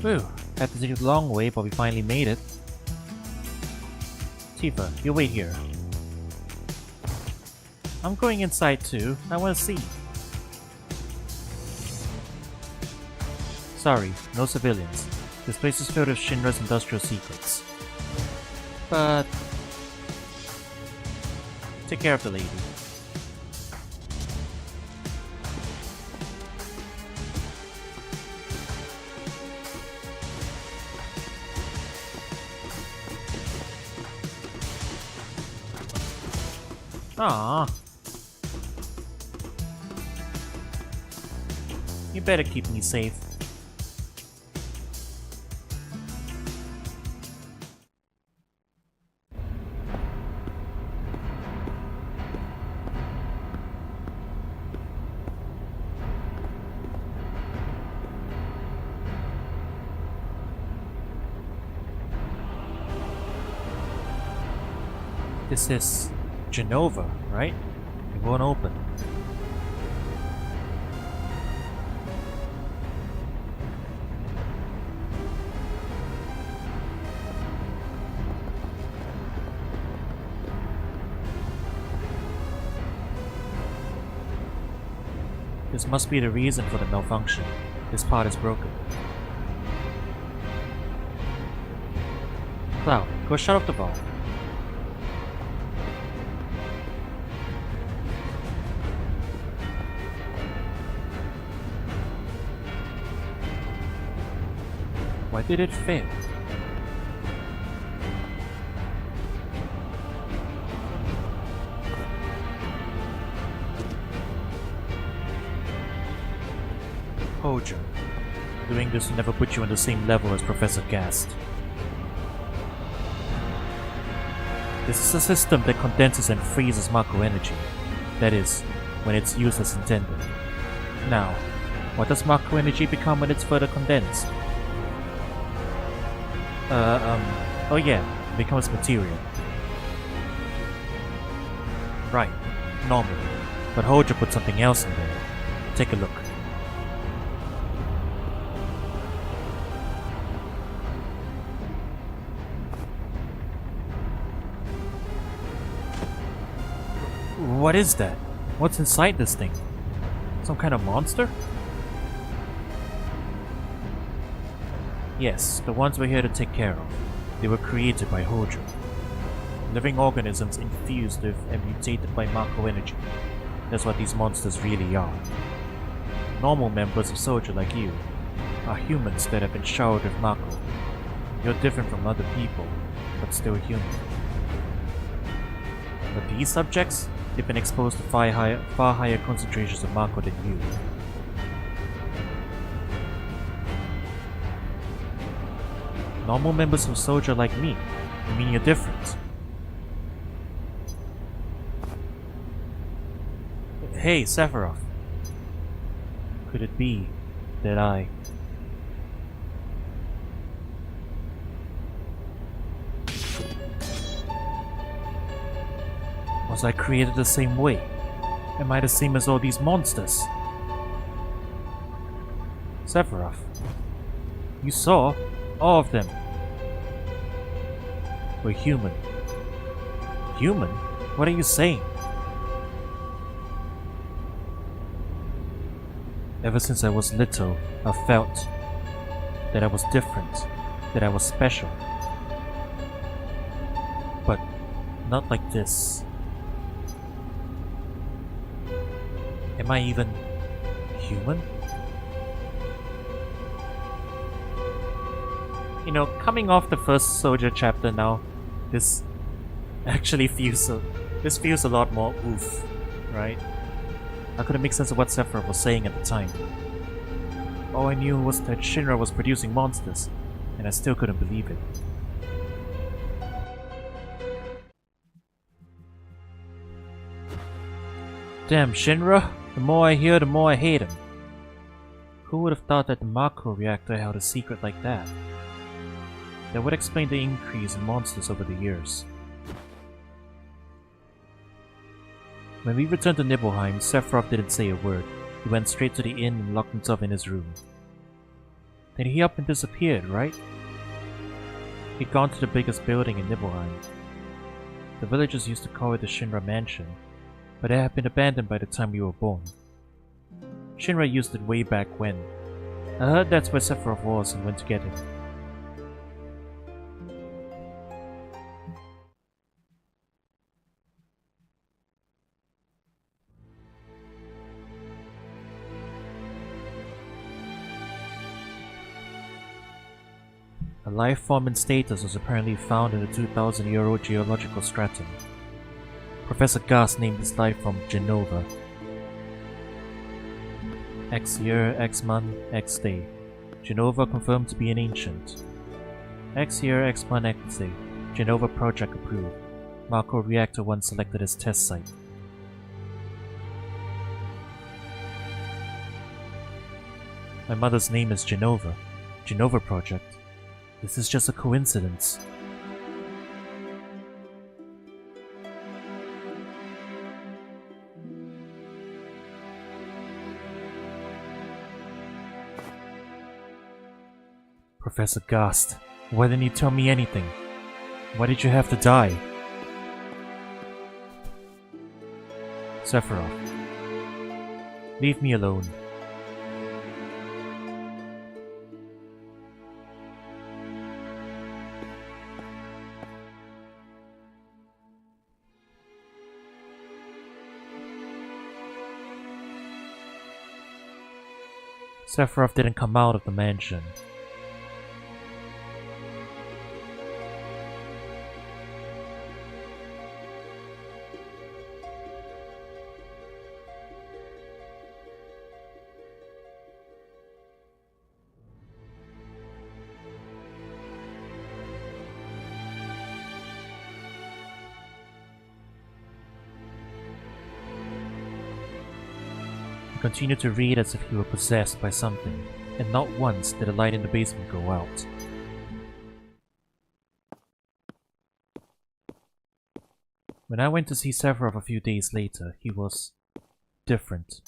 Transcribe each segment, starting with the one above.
Whew, had to take a long way, but we finally made it. Tifa, you wait here. I'm going inside too. I want to see. Sorry, no civilians. This place is filled with Shinra's industrial secrets. But... take care of the lady. Aww. You better keep me safe. This is Jenova, right? It won't open. This must be the reason for the malfunction. This part is broken. Cloud, go shut off the valve. Why did it fail? Hojo, doing this will never put you on the same level as Professor Gast. This is a system that condenses and freezes Mako energy. That is, when it's used as intended. Now, what does Mako energy become when it's further condensed? Oh yeah, it becomes material. Right, normal. But Hojo put something else in there. Take a look. What is that? What's inside this thing? Some kind of monster? Yes, the ones we're here to take care of. They were created by Hojo. Living organisms infused with and mutated by Mako energy. That's what these monsters really are. Normal members of Soja like you are humans that have been showered with Mako. You're different from other people, but still human. But these subjects, they've been exposed to far higher concentrations of Mako than you. Normal members of Soja like me. I mean, you're different. Hey, Sephiroth. Could it be that I... Was I created the same way? Am I the same as all these monsters? Sephiroth. You saw all of them. We're human. Human? What are you saying? Ever since I was little, I felt that I was different, that I was special. But not like this. Am I even human? You know, coming off the first Soja chapter now, this actually feels a lot more oof, right? I couldn't make sense of what Sephiroth was saying at the time. All I knew was that Shinra was producing monsters, and I still couldn't believe it. Damn Shinra, the more I hear, the more I hate him. Who would have thought that the Mako reactor held a secret like that? That would explain the increase in monsters over the years. When we returned to Nibelheim, Sephiroth didn't say a word. He went straight to the inn and locked himself in his room. Then he up and disappeared, right? He'd gone to the biggest building in Nibelheim. The villagers used to call it the Shinra Mansion, but it had been abandoned by the time you were born. Shinra used it way back when. I heard that's where Sephiroth was and went to get him. A life form in status was apparently found in a 2,000-year-old geological stratum. Professor Gast named this life form Jenova. X year, X month, X day. Jenova confirmed to be an ancient. X year, X month, X day. Jenova project approved. Marco Reactor 1 selected as test site. My mother's name is Jenova. Jenova project. This is just a coincidence. Professor Gast, why didn't you tell me anything? Why did you have to die? Sephiroth. Leave me alone. Sephiroth didn't come out of the mansion. He continued to read as if he were possessed by something, and not once did the light in the basement go out. When I went to see Sephiroth a few days later, he was different.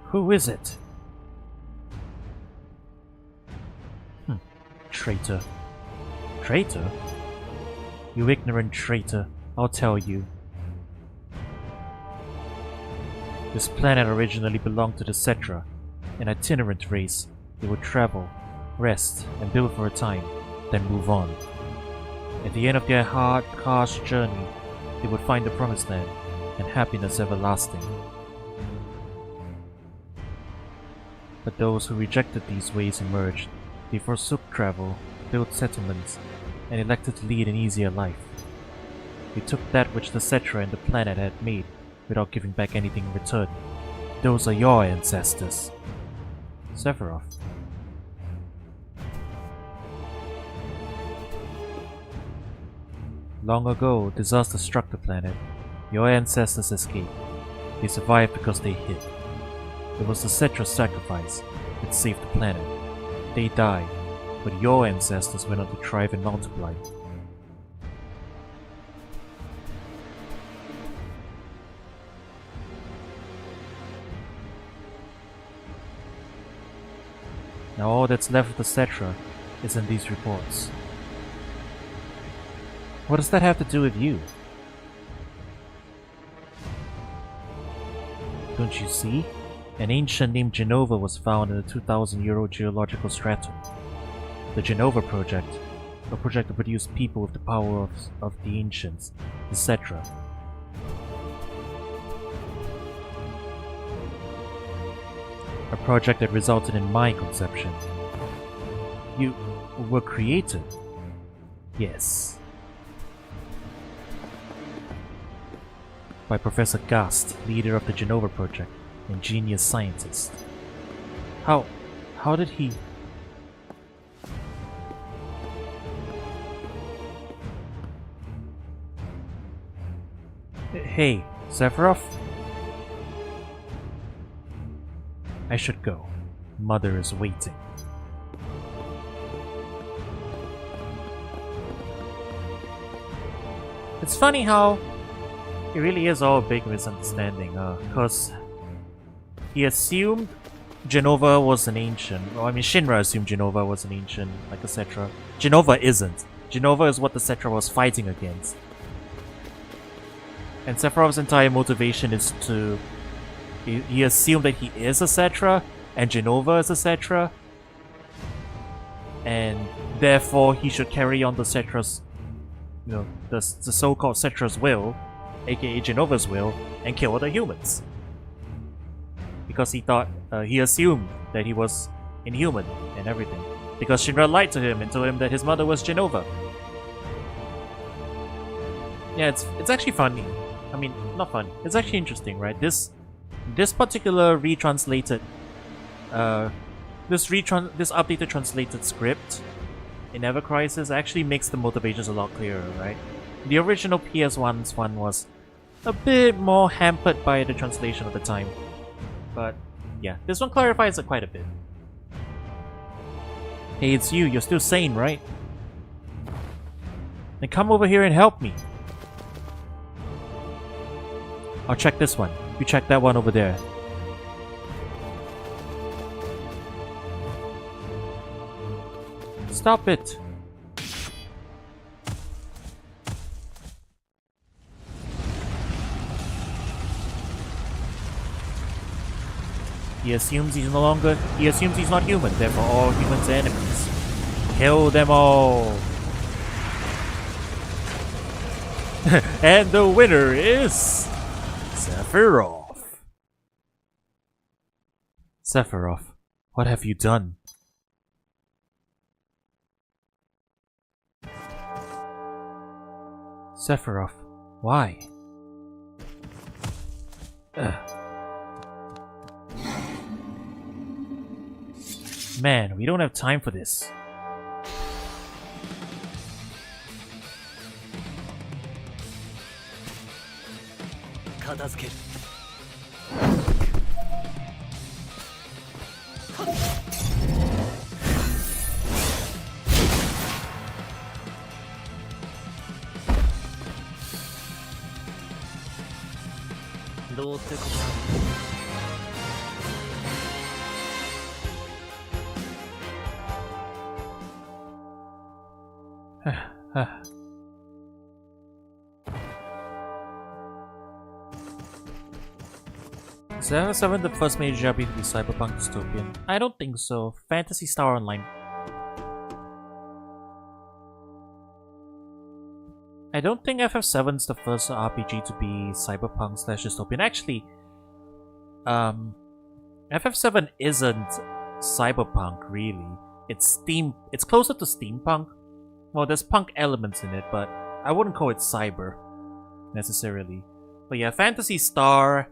Who is it? Traitor. Traitor? You ignorant traitor, I'll tell you. This planet originally belonged to the Cetra, an itinerant race. They would travel, rest, and build for a time, then move on. At the end of their hard, harsh journey, they would find the Promised Land, and happiness everlasting. But those who rejected these ways emerged. They forsook travel, built settlements, and elected to lead an easier life. They took that which the Cetra and the planet had made without giving back anything in return. Those are your ancestors. Sephiroth. Long ago, disaster struck the planet. Your ancestors escaped. They survived because they hid. It was the Cetra's sacrifice that saved the planet. They died, but your ancestors went on to thrive and multiply. Now all that's left of the Cetra is in these reports. What does that have to do with you? Don't you see? An ancient named Jenova was found in a 2,000-year-old geological stratum. The Jenova project, a project to produce people with the power of the ancients, etc. A project that resulted in my conception. You were created? Yes. By Professor Gast, leader of the Jenova project. Ingenious scientist. How did he... Hey, Sephiroth? I should go. Mother is waiting. It's funny how it really is all a big misunderstanding, because he assumed Jenova was an ancient. Well, I mean, Shinra assumed Jenova was an ancient, like a Cetra. Jenova isn't. Jenova is what the Cetra was fighting against. And Sephiroth's entire motivation is to... He assumed that he is a Cetra, and Jenova is a Cetra, and therefore he should carry on the Cetra's, you know, the so-called Cetra's will, aka Jenova's will, and kill other humans. Because he thought, he assumed that he was inhuman and everything. Because Shinra lied to him and told him that his mother was Jenova. Yeah, it's actually funny. I mean, not funny. It's actually interesting, right? This particular retranslated, this updated translated script in Ever Crisis actually makes the motivations a lot clearer, right? The original PS1's one was a bit more hampered by the translation at the time. But yeah, this one clarifies it quite a bit. Hey, it's you. You're still sane, right? Then come over here and help me. I'll check this one. You check that one over there. Stop it. He assumes he's not human, therefore all humans are enemies. Kill them all. And the winner is Sephiroth. Sephiroth, what have you done? Sephiroth, why? Man, we don't have time for this. Is FF7 the first major RPG to be cyberpunk dystopian? I don't think so. Phantasy Star Online. I don't think FF7's the first RPG to be cyberpunk / dystopian. Actually, FF7 isn't cyberpunk really. It's closer to steampunk. Well, there's punk elements in it, but I wouldn't call it cyber necessarily. But yeah, Phantasy Star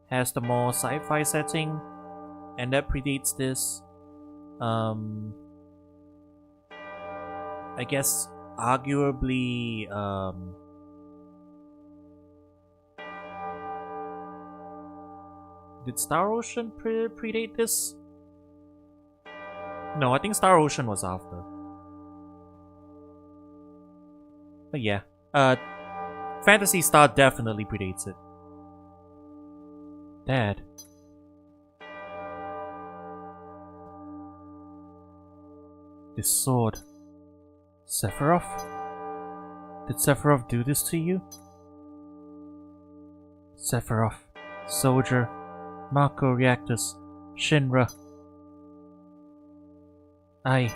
has the more sci-fi setting, and that predates this. I guess arguably did Star Ocean predate this? No, I think Star Ocean was after. But yeah, Phantasy Star definitely predates it. Dad. This sword. Sephiroth? Did Sephiroth do this to you? Sephiroth, Soldier, Mako Reactors, Shinra. I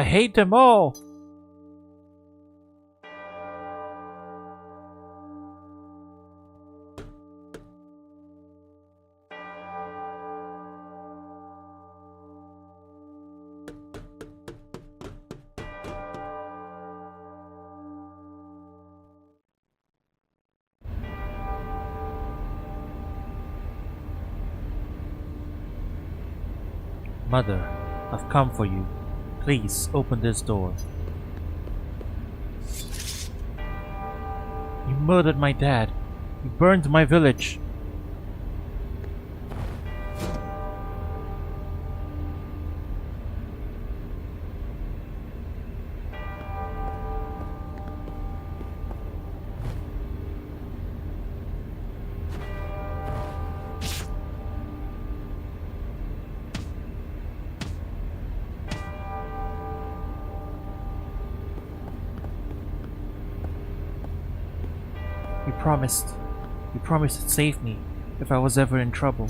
hate them all! Mother, I've come for you. Please, open this door. You murdered my dad. You burned my village. promised. You promised to save me if I was ever in trouble.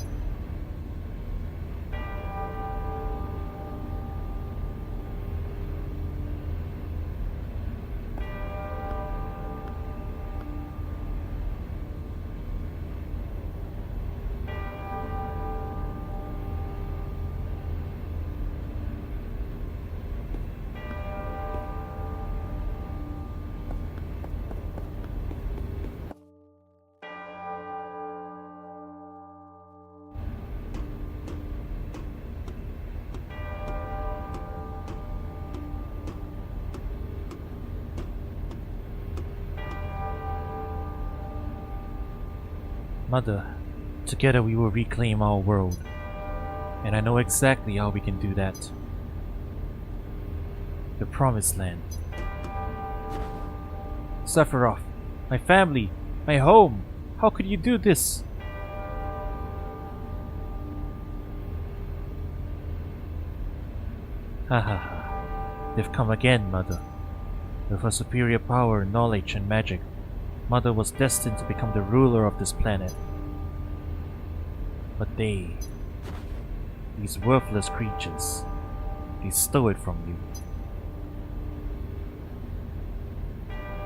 Mother, together we will reclaim our world. And I know exactly how we can do that. The Promised Land. Sephiroth, my family, my home. How could you do this? Ha ha ha. They've come again, Mother. With her superior power, knowledge, and magic, Mother was destined to become the ruler of this planet. But these worthless creatures, they stole it from you.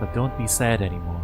But don't be sad anymore.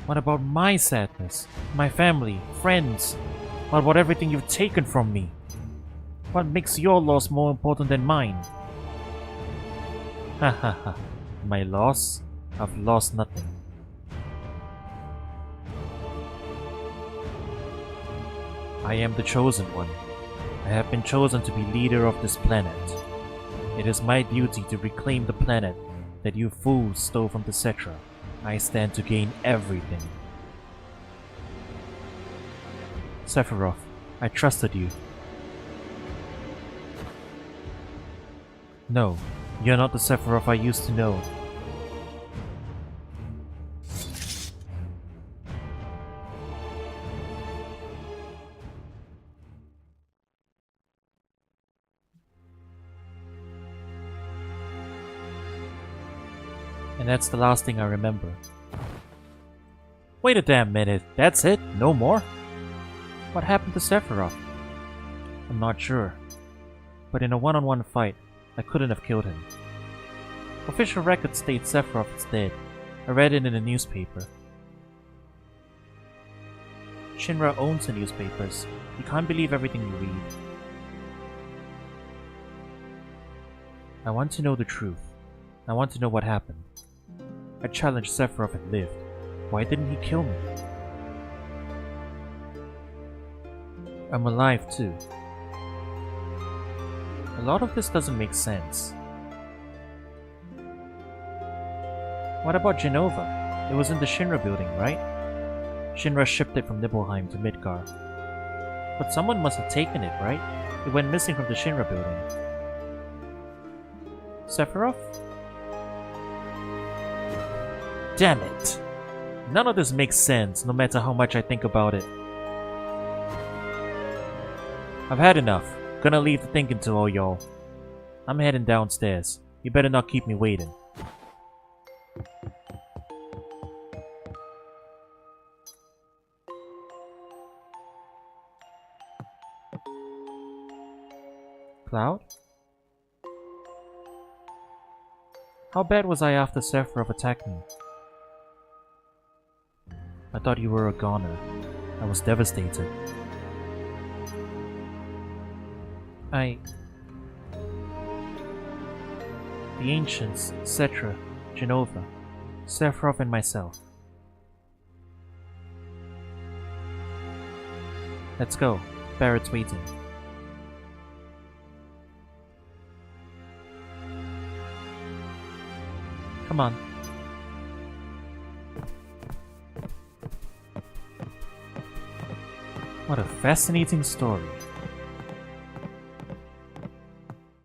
What about my sadness? My family, friends? What about everything you've taken from me? What makes your loss more important than mine? Ha ha ha. My loss? I've lost nothing. I am the chosen one. I have been chosen to be leader of this planet. It is my duty to reclaim the planet that you fools stole from the Cetra. I stand to gain everything. Sephiroth, I trusted you. No, you're not the Sephiroth I used to know. And that's the last thing I remember. Wait a damn minute, that's it? No more? What happened to Sephiroth? I'm not sure. But in a one-on-one fight, I couldn't have killed him. Official records state Sephiroth is dead. I read it in a newspaper. Shinra owns the newspapers. You can't believe everything you read. I want to know the truth. I want to know what happened. I challenged Sephiroth and lived. Why didn't he kill me? I'm alive too. A lot of this doesn't make sense. What about Jenova? It was in the Shinra building, right? Shinra shipped it from Nibelheim to Midgar. But someone must have taken it, right? It went missing from the Shinra building. Sephiroth? Damn it! None of this makes sense, no matter how much I think about it. I've had enough. Gonna leave the thinking to all y'all. I'm heading downstairs. You better not keep me waiting. Cloud? How bad was I after Sephiroth attacked me? I thought you were a goner. I was devastated. The Ancients, etc., Jenova, Sephiroth and myself. Let's go. Barrett's waiting. Come on. What a fascinating story.